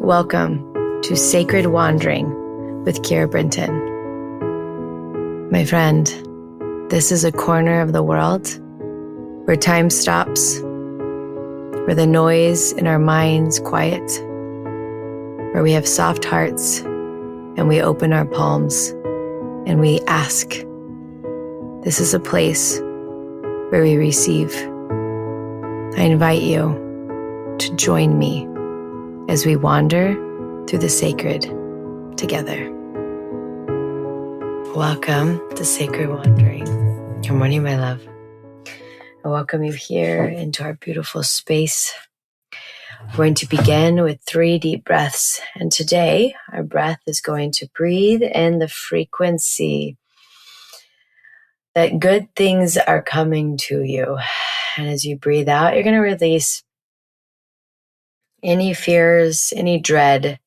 Welcome to Sacred Wandering with Keira. My friend, this is a corner of the world where time stops, where the noise in our minds quiet, where we have soft hearts and we open our palms and we ask. This is a place where we receive. I invite you to join me as we wander through the sacred together. Welcome to Sacred Wandering. Good morning, my love. I welcome you here into our beautiful space. We're going to begin with 3 deep breaths. And today, our breath is going to breathe in the frequency that good things are coming to you. And as you breathe out, you're going to release any fears, any dread,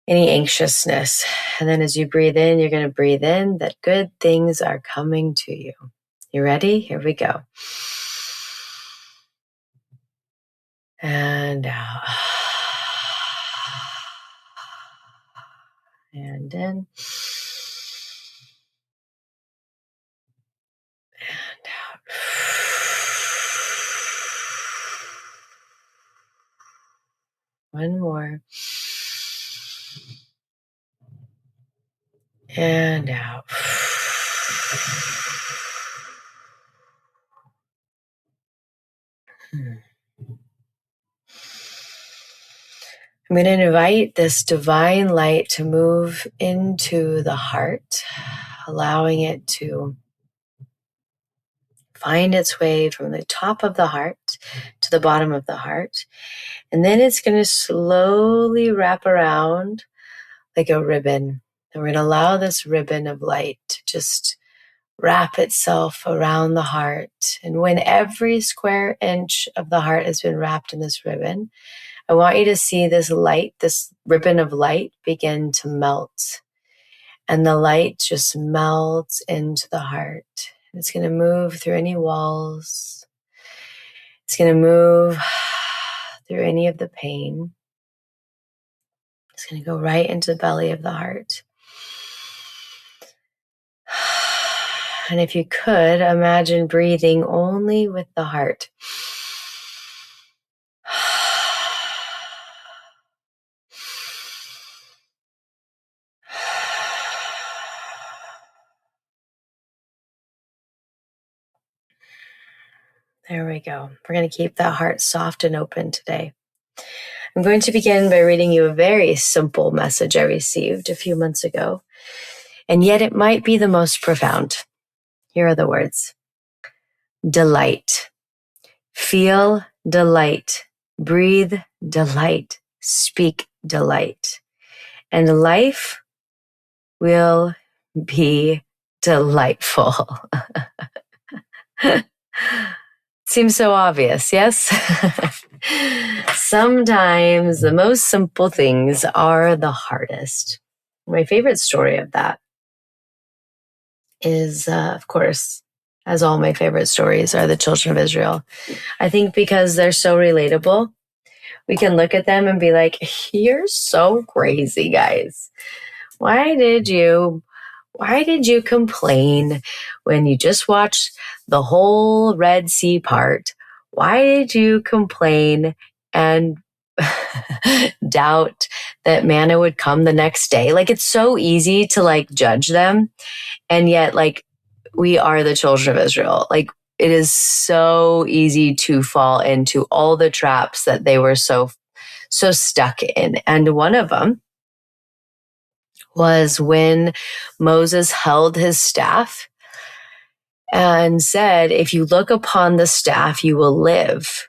any anxiousness. And then as you breathe in, you're going to breathe in that good things are coming to you. You ready? Here we go. And out. And in. And out. One more. And out. I'm going to invite this divine light to move into the heart, allowing it to find its way from the top of the heart to the bottom of the heart. And then it's going to slowly wrap around like a ribbon. And we're going to allow this ribbon of light to just wrap itself around the heart. And when every square inch of the heart has been wrapped in this ribbon, I want you to see this light, this ribbon of light begin to melt. And the light just melts into the heart. It's going to move through any walls. It's going to move through any of the pain. It's going to go right into the belly of the heart. And if you could, imagine breathing only with the heart. There we go. We're going to keep that heart soft and open today. I'm going to begin by reading you a very simple message I received a few months ago, and yet it might be the most profound. Here are the words. Delight. Feel delight. Breathe delight. Speak delight. And life will be delightful. Seems so obvious, yes? Sometimes the most simple things are the hardest. My favorite story of that is, of course, as all my favorite stories are the children of Israel. I think because they're so relatable, we can look at them and be like, you're so crazy, guys. Why did you complain when you just watched the whole Red Sea part? Why did you complain and doubt that manna would come the next day? Like, it's so easy to judge them. And yet, we are the children of Israel. It is so easy to fall into all the traps that they were so stuck in. And one of them was when Moses held his staff and said, if you look upon the staff, you will live.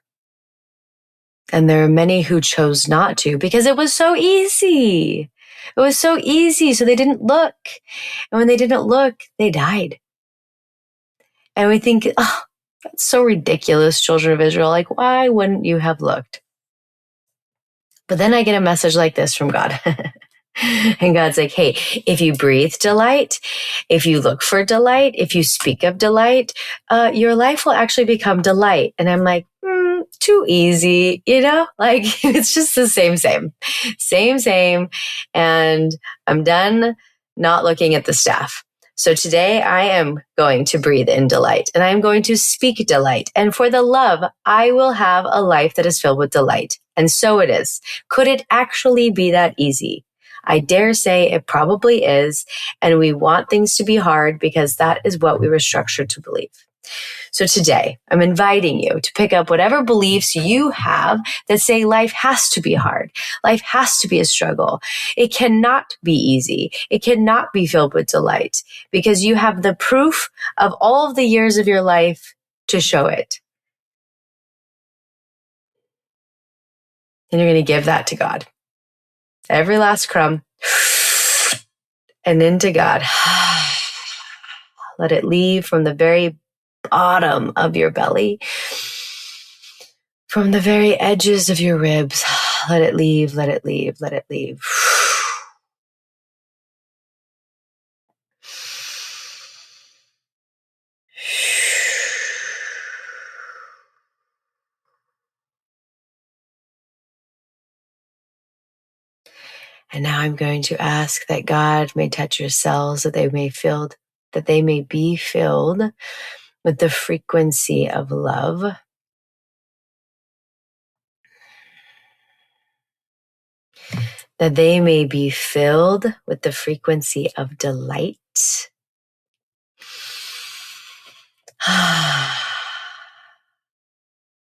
And there are many who chose not to because it was so easy. It was so easy, so they didn't look. And when they didn't look, they died. And we think, oh, that's so ridiculous, children of Israel. Why wouldn't you have looked? But then I get a message like this from God. And God's like, hey, if you breathe delight, if you look for delight, if you speak of delight, your life will actually become delight. And I'm like, too easy, like it's just the same. And I'm done not looking at the staff. So today I am going to breathe in delight and I'm going to speak delight. And for the love, I will have a life that is filled with delight. And so it is. Could it actually be that easy? I dare say it probably is. And we want things to be hard because that is what we were structured to believe. So today, I'm inviting you to pick up whatever beliefs you have that say life has to be hard. Life has to be a struggle. It cannot be easy. It cannot be filled with delight because you have the proof of all of the years of your life to show it. And you're going to give that to God. Every last crumb. And into God. Let it leave from the very bottom of your belly, from the very edges of your ribs. Let it leave, let it leave, let it leave. And now I'm going to ask that God may touch your cells, that they may be filled with the frequency of love. That they may be filled with the frequency of delight.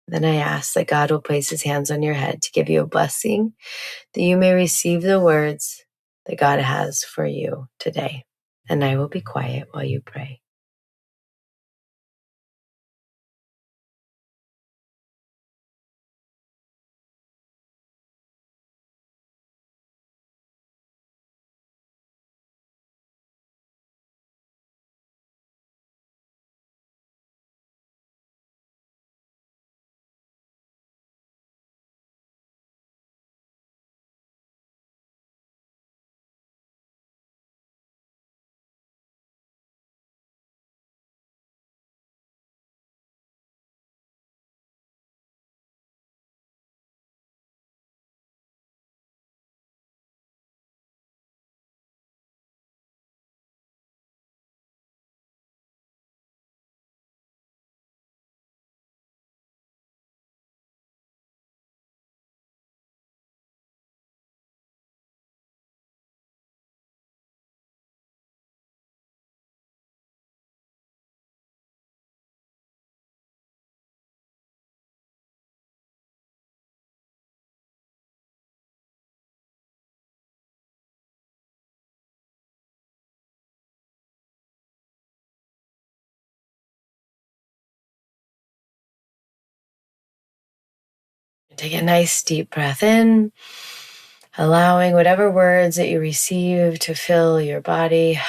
Then I ask that God will place his hands on your head to give you a blessing, that you may receive the words that God has for you today. And I will be quiet while you pray. Take a nice deep breath in, allowing whatever words that you receive to fill your body.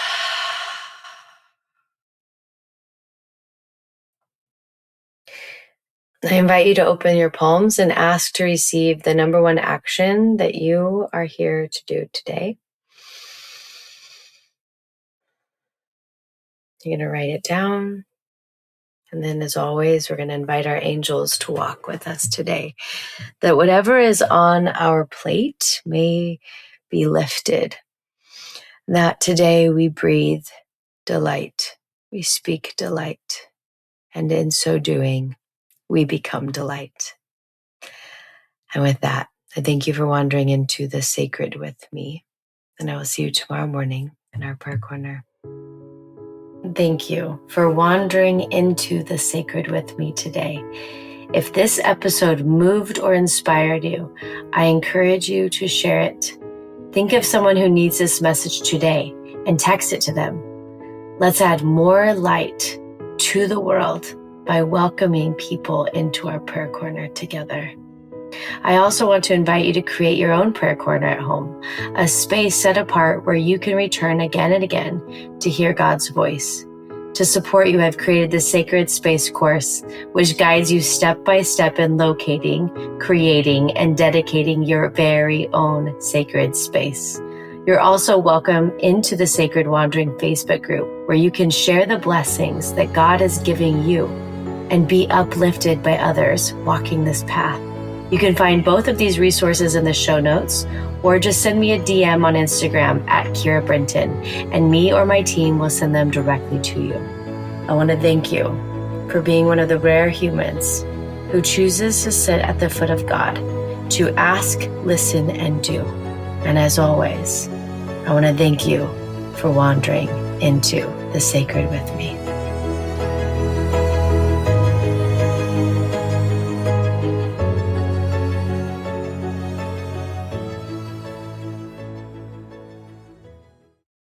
I invite you to open your palms and ask to receive the number one action that you are here to do today. You're going to write it down. And then, as always, we're going to invite our angels to walk with us today. That whatever is on our plate may be lifted. That today we breathe delight. We speak delight. And in so doing, we become delight. And with that, I thank you for wandering into the sacred with me. And I will see you tomorrow morning in our prayer corner. Thank you for wandering into the sacred with me today. If this episode moved or inspired you, I encourage you to share it. Think of someone who needs this message today and text it to them. Let's add more light to the world by welcoming people into our prayer corner together. I also want to invite you to create your own prayer corner at home, a space set apart where you can return again and again to hear God's voice. To support you, I've created the Sacred Space course, which guides you step by step in locating, creating, and dedicating your very own sacred space. You're also welcome into the Sacred Wandering Facebook group, where you can share the blessings that God is giving you and be uplifted by others walking this path. You can find both of these resources in the show notes, or just send me a DM on Instagram at Keira Brinton, and me or my team will send them directly to you. I want to thank you for being one of the rare humans who chooses to sit at the foot of God, to ask, listen, and do. And as always, I want to thank you for wandering into the sacred with me.